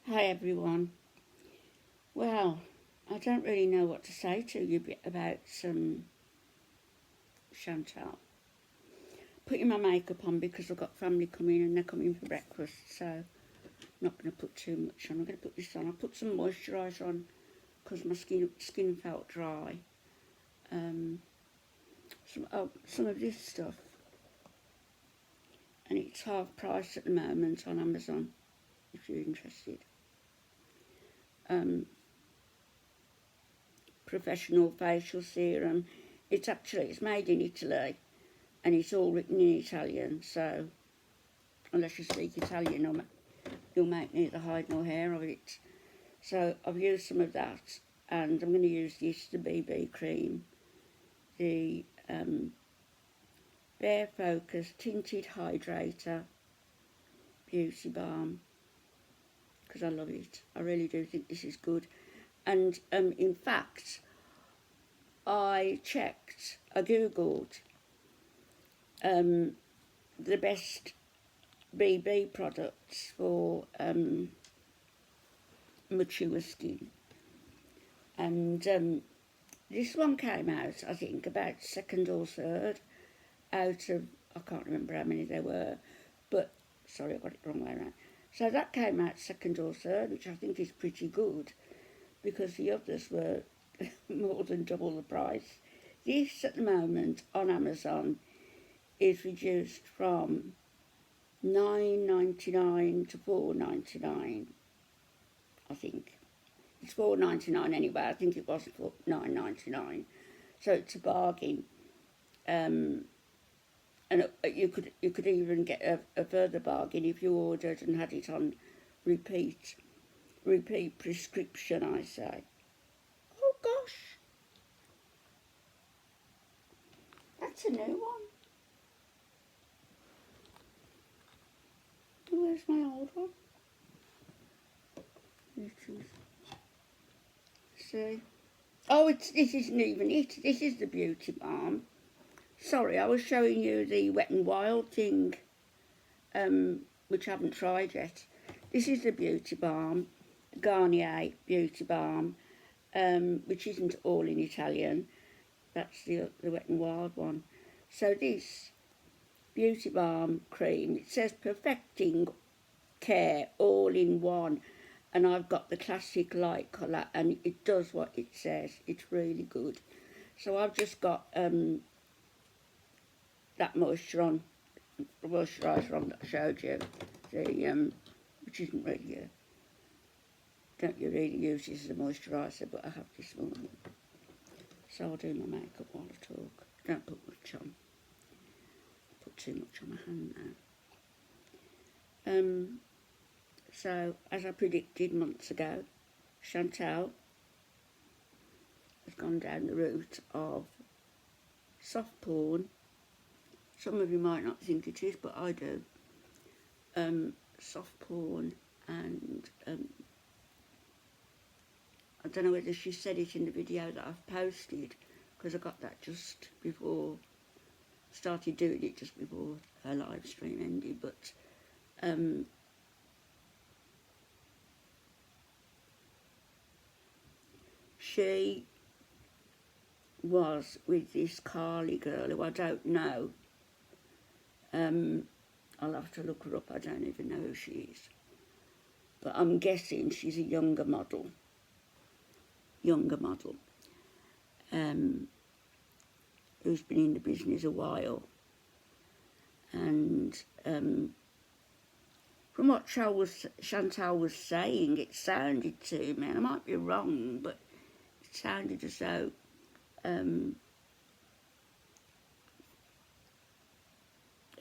Hi everyone. Well, I don't really know what to say to you about Chantal. Putting my makeup on because I've got family coming and they're coming for breakfast, so I'm not going to put too much on. I'm going to put this on. I put some moisturiser on because my skin felt dry. Some of this stuff, and it's half price at the moment on Amazon if you're interested. Professional facial serum. It's made in Italy and it's all written in Italian, so unless you speak Italian you'll make neither hide nor hair of it. So I've used some of that, and I'm going to use this, the BB cream, the Bare Focus Tinted Hydrator Beauty Balm, because I love it. I really do think this is good. And in fact, I googled the best BB products for mature skin, and this one came out, I think, about second or third out of, I can't remember how many there were, but sorry, I got it the wrong way around. So that came out second or third, which I think is pretty good, because the others were more than double the price. This at the moment on Amazon is reduced from $9.99 to $4.99, I think. It's $4.99 anyway. I think it was $9.99, so it's a bargain. And you could even get a further bargain if you ordered and had it on repeat prescription, I say. Oh gosh, that's a new one. Where's my old one? See? Oh, this isn't even it. This is the Beauty Balm. Sorry, I was showing you the Wet n Wild thing, which I haven't tried yet. This is the Beauty Balm, Garnier Beauty Balm, which isn't all in Italian. That's the Wet n Wild one. So this Beauty Balm cream, it says perfecting care all in one, and I've got the classic light colour, and it does what it says. It's really good. So I've just got that moisturiser on that I showed you, which isn't really don't you really use this as a moisturiser, but I have this morning. So I'll do my makeup while I talk. Don't put much on. Put too much on my hand now. So, as I predicted months ago, Chantal has gone down the route of soft porn. Some of you might not think it is, but I do. Soft porn, and I don't know whether she said it in the video that I've posted, because I got that just before, started doing it just before her live stream ended, but she was with this Carly girl who I don't know. I'll have to look her up. I don't even know who she is. But I'm guessing she's a younger model. Who's been in the business a while. And from what Chantal was saying, it sounded to me, and I might be wrong, but it sounded as though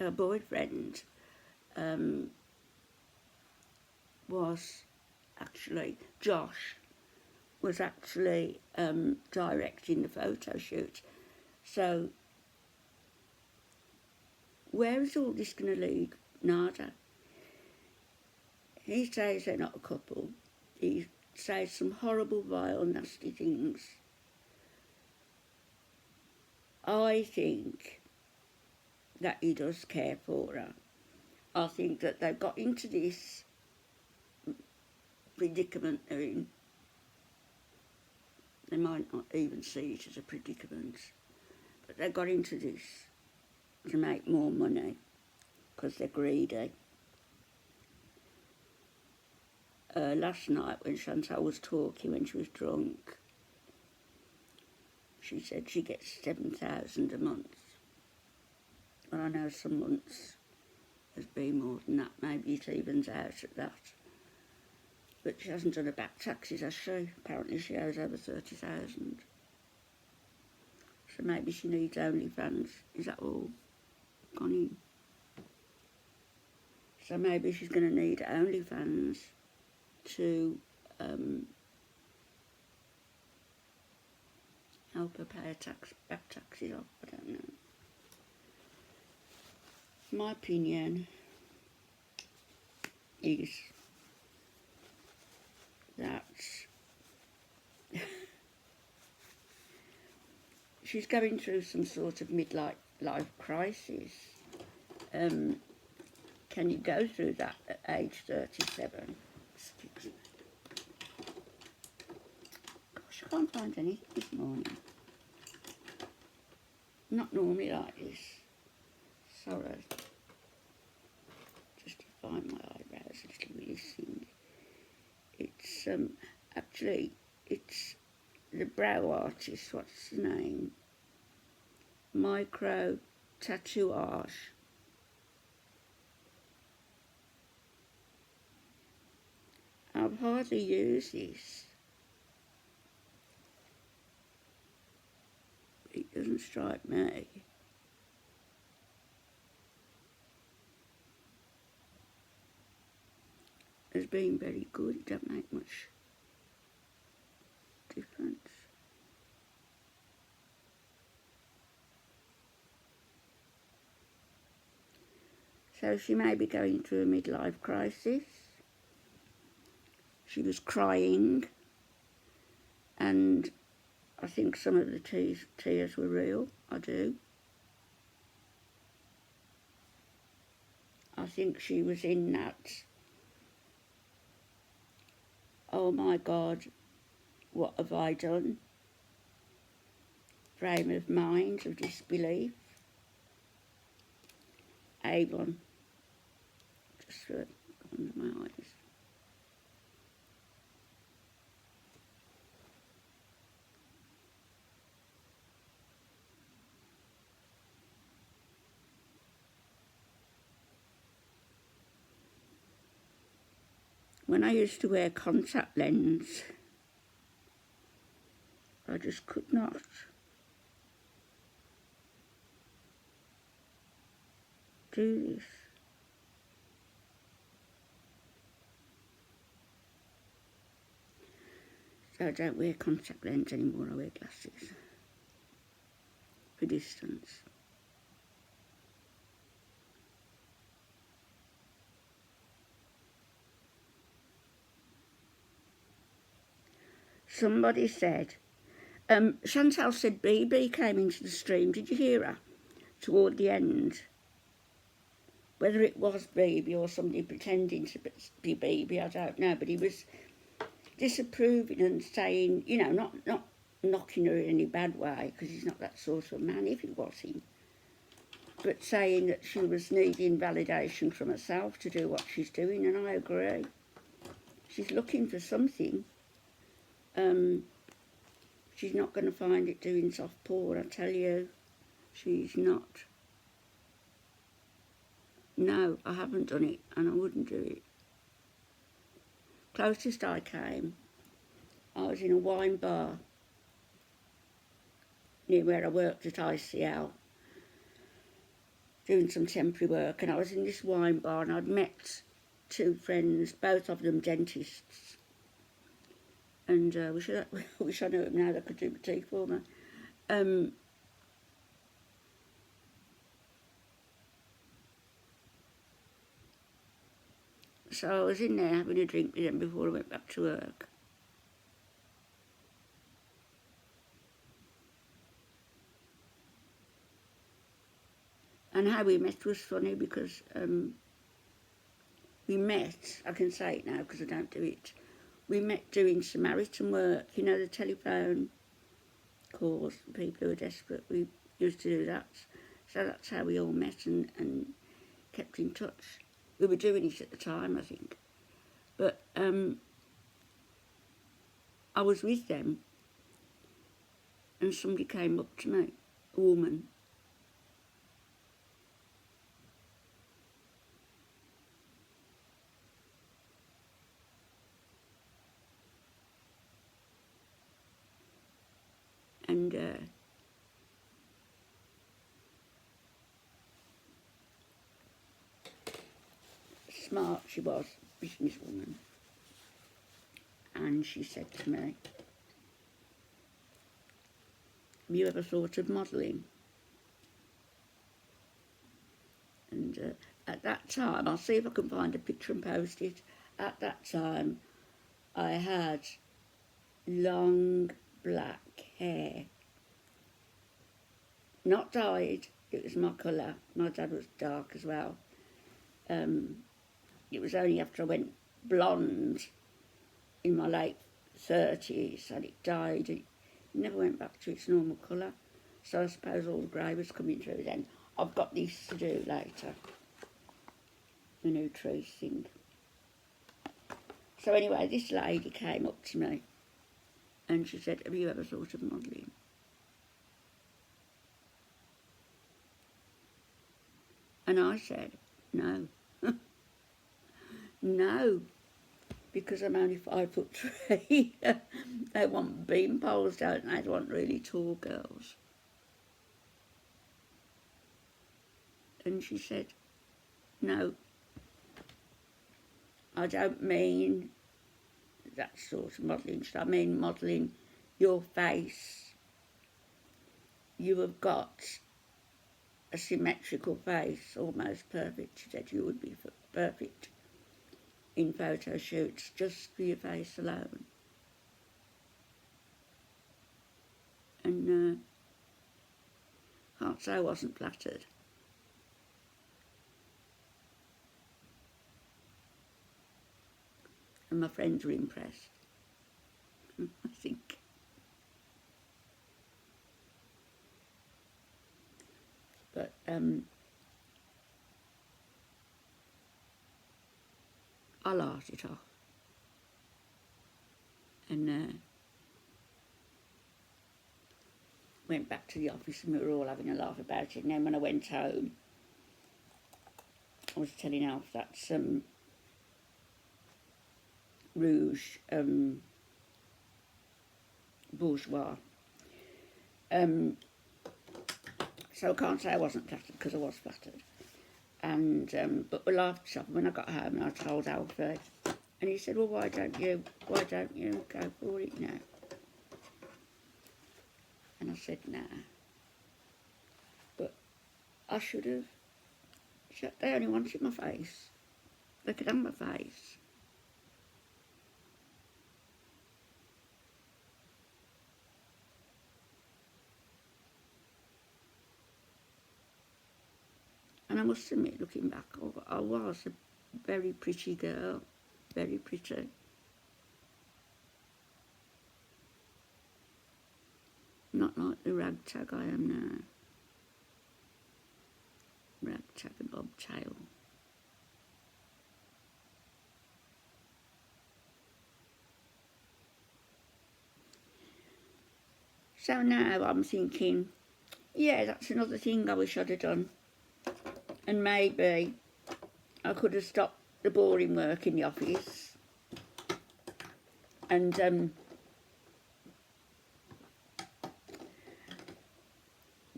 her boyfriend was actually, Josh, was actually directing the photo shoot. So where is all this going to lead Nader? He says they're not a couple. He says some horrible, vile, nasty things. I think that he does care for her. I think that they've got into this predicament they're in. They might not even see it as a predicament, but they got into this to make more money because they're greedy. Last night when Chantal was talking, when she was drunk, she said she gets 7,000 a month. Well, I know some months has been more than that. Maybe it evens out at that. But she hasn't done her back taxes, has she? Apparently she owes over 30,000. So maybe she needs OnlyFans. Is that all gone in? So maybe she's going to need OnlyFans to help her pay her back taxes off. I don't know. My opinion is that she's going through some sort of midlife crisis. Can you go through that at age 37? Excuse me. Gosh, I can't find anything this morning. Not normally like this. Sorry. Just to find my eyebrows a little really thin. It's actually it's the brow artist. What's his name? Micro Tattooage. I've hardly used this. It doesn't strike me. As being very good. It don't make much difference. So she may be going through a midlife crisis. She was crying, and I think some of the tears were real. I do. I think she was in that, oh my God, what have I done? Frame of mind, of disbelief. Avon, just under my eyes. When I used to wear contact lens, I just could not. Do this. So I don't wear contact lens anymore, I wear glasses for distance. Somebody said, Chantal said BB came into the stream. Did you hear her? Toward the end. Whether it was BB or somebody pretending to be BB, I don't know. But he was disapproving and saying, you know, not knocking her in any bad way, because he's not that sort of man, if it was him. But saying that she was needing validation from herself to do what she's doing, and I agree. She's looking for something. She's not going to find it doing soft porn, I tell you. She's not. No, I haven't done it, and I wouldn't do it. Closest I came, I was in a wine bar near where I worked at ICL, doing some temporary work, and I was in this wine bar, and I'd met two friends, both of them dentists. And wish I knew them now, they could do my teeth for me. So I was in there having a drink with them before I went back to work. And how we met was funny because we met, I can say it now because I don't do it we met doing Samaritan work, you know, the telephone calls for people who are desperate. We used to do that. So that's how we all met and kept in touch. We were doing it at the time, I think. But I was with them and somebody came up to me, a woman. And smart she was, businesswoman. And she said to me, have you ever thought of modelling? And at that time, I'll see if I can find a picture and post it. At that time, I had long black hair. Not dyed, it was my colour. My dad was dark as well. It was only after I went blonde in my late 30s that it dyed. It never went back to its normal colour. So I suppose all the grey was coming through then. I've got this to do later. The new tree thing. So anyway, this lady came up to me and she said, have you ever thought of modelling? And I said, no. No, because I'm only 5'3". They want beam poles, don't they? They want really tall girls. And she said, no, I don't mean that sort of modelling. I mean modelling your face. You have got a symmetrical face, almost perfect. She said you would be perfect in photo shoots just for your face alone. And can't say I wasn't flattered. And my friends were impressed, I think. But I laughed it off. And went back to the office and we were all having a laugh about it. And then when I went home, I was telling Alf that some rouge, bourgeois. So I can't say I wasn't flattered because I was flattered. And but we laughed it off. When I got home and I told Alfred, and he said, well, why don't you go for it now? And I said, nah. But I should have. They only wanted my face. They could have my face. And I must admit, looking back, I was a very pretty girl, very pretty. Not like the ragtag I am now. Ragtag and bobtail. So now I'm thinking, yeah, that's another thing I wish I'd have done. And maybe I could have stopped the boring work in the office and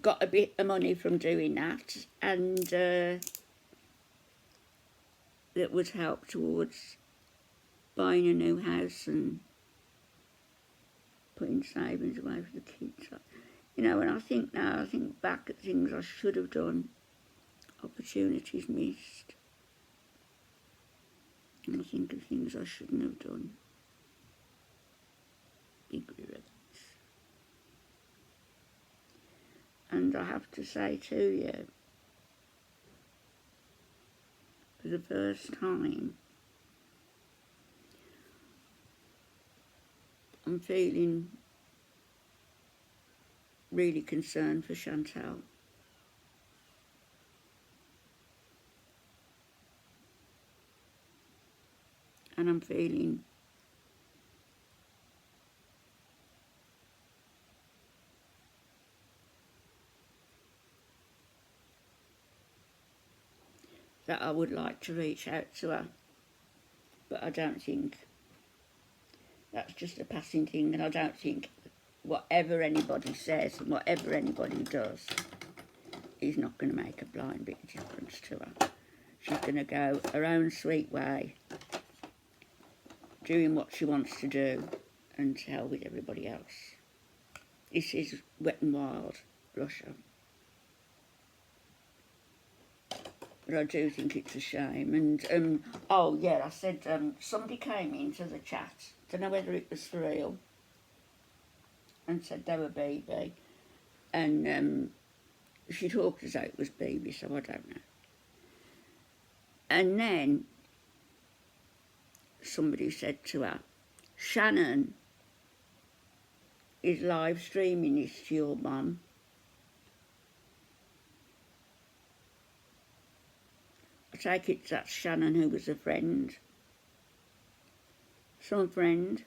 got a bit of money from doing that, and that would help towards buying a new house and putting savings away for the kids. You know, when I think now, I think back at things I should have done, opportunities missed, and I think of things I shouldn't have done. Big regrets. And I have to say to you, for the first time, I'm feeling really concerned for Chantal. And I'm feeling that I would like to reach out to her, but I don't think that's just a passing thing, and I don't think whatever anybody says and whatever anybody does is not going to make a blind bit of difference to her. She's going to go her own sweet way, doing what she wants to do, and to hell with everybody else. This is Wet and Wild Blusher. But I do think it's a shame. And, oh yeah, I said somebody came into the chat, don't know whether it was for real, and said they were BB. And she talked as though it was BB, so I don't know. And then somebody said to her, Shannon is live streaming this to your mum. I take it that's Shannon, who was a friend. Some friend.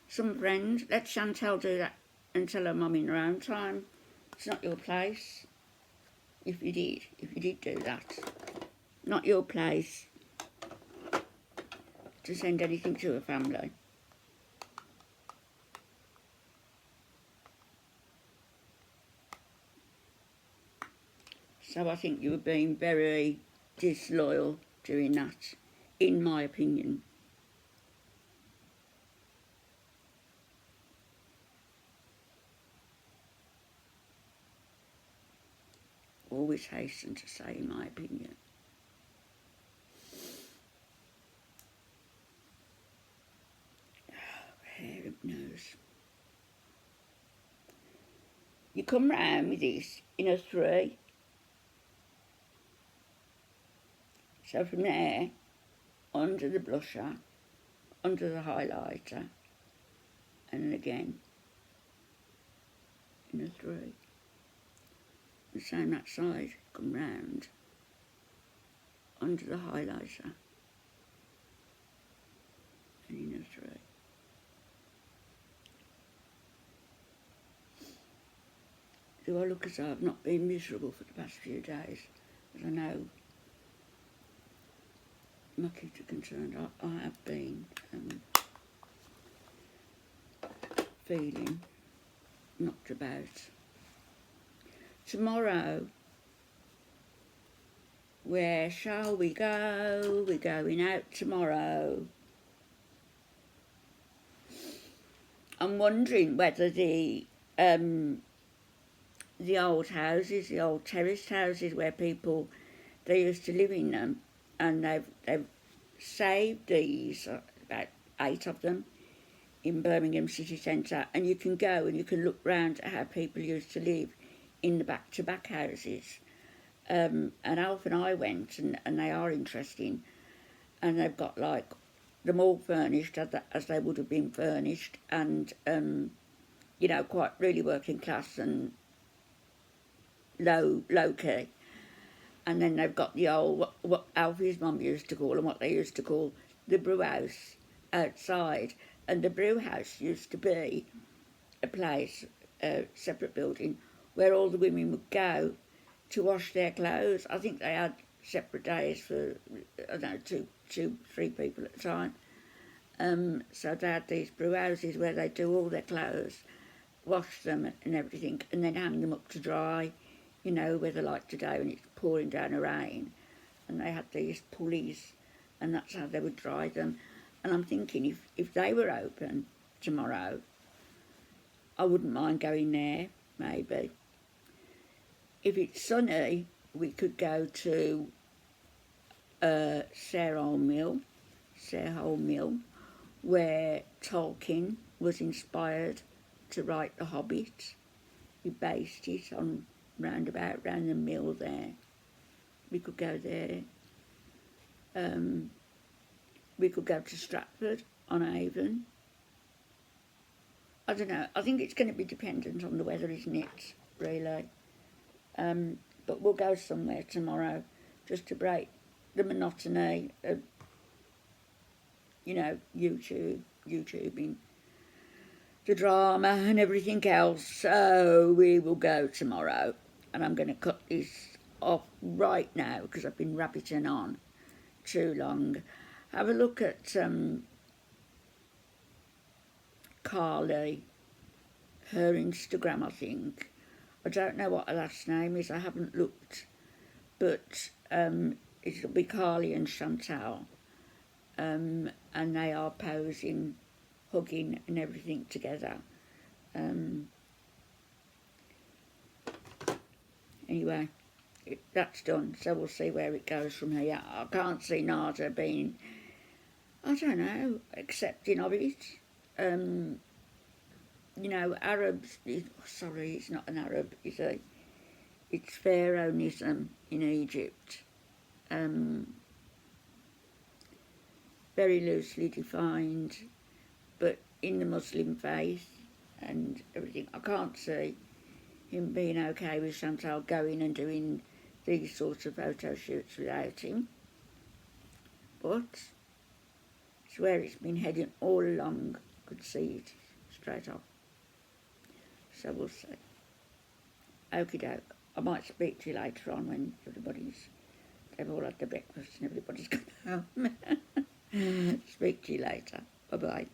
Some friend. Let Chantal do that and tell her mum in her own time. It's not your place. If you did do that. Not your place to send anything to her family. So I think you were being very disloyal doing that, in my opinion. Always hasten to say, in my opinion. Hair up nose. You come round with this in a 3. So from there, under the blusher, under the highlighter, and then again in a 3. The same that side, come round, under the highlighter, and in a 3. Do I look as though I've not been miserable for the past few days? As I know my kids are concerned, I have been feeling knocked about. Tomorrow, where shall we go? We're going out tomorrow. I'm wondering whether the old houses, the old terraced houses where people, they used to live in them, and they've saved these, about 8 of them, in Birmingham city centre, and you can go and you can look round at how people used to live in the back-to-back houses. And Alf and I went, and they are interesting, and they've got like them all furnished as they would have been furnished, and you know, quite really working class and low key. And then they've got the old, what Alfie's mum used to call, and what they used to call the brew house outside. And the brew house used to be a place, a separate building, where all the women would go to wash their clothes. I think they had separate days for, I don't know, 2, 3 people at a time. So they had these brew houses where they do all their clothes, wash them and everything, and then hang them up to dry, you know, weather like today when it's pouring down a rain. And they had these pulleys, and that's how they would dry them. And I'm thinking, if they were open tomorrow, I wouldn't mind going there, maybe. If it's sunny, we could go to Sarehole Mill, where Tolkien was inspired to write The Hobbit. He based it on round the mill there. We could go there. We could go to Stratford on Avon. I don't know. I think it's going to be dependent on the weather, isn't it, really? But we'll go somewhere tomorrow just to break the monotony of, you know, YouTubing, the drama and everything else. So we will go tomorrow. And I'm going to cut this off right now because I've been rabbiting on too long. Have a look at Carly, her Instagram, I think. I don't know what her last name is, I haven't looked, but it'll be Carly and Chantal, and they are posing, hugging and everything together. Anyway, that's done, so we'll see where it goes from here. I can't see Nader being, I don't know, accepting of it. You know, Arabs, sorry, it's not an Arab, it's Pharaohism in Egypt. Very loosely defined, but in the Muslim faith and everything. I can't see him being okay with Chantal going and doing these sorts of photo shoots without him. But it's where it's been heading all along. Could see it straight off. So we'll see. Okie doke. I might speak to you later on when they've all had their breakfast and everybody's gone home. Speak to you later. Bye-bye.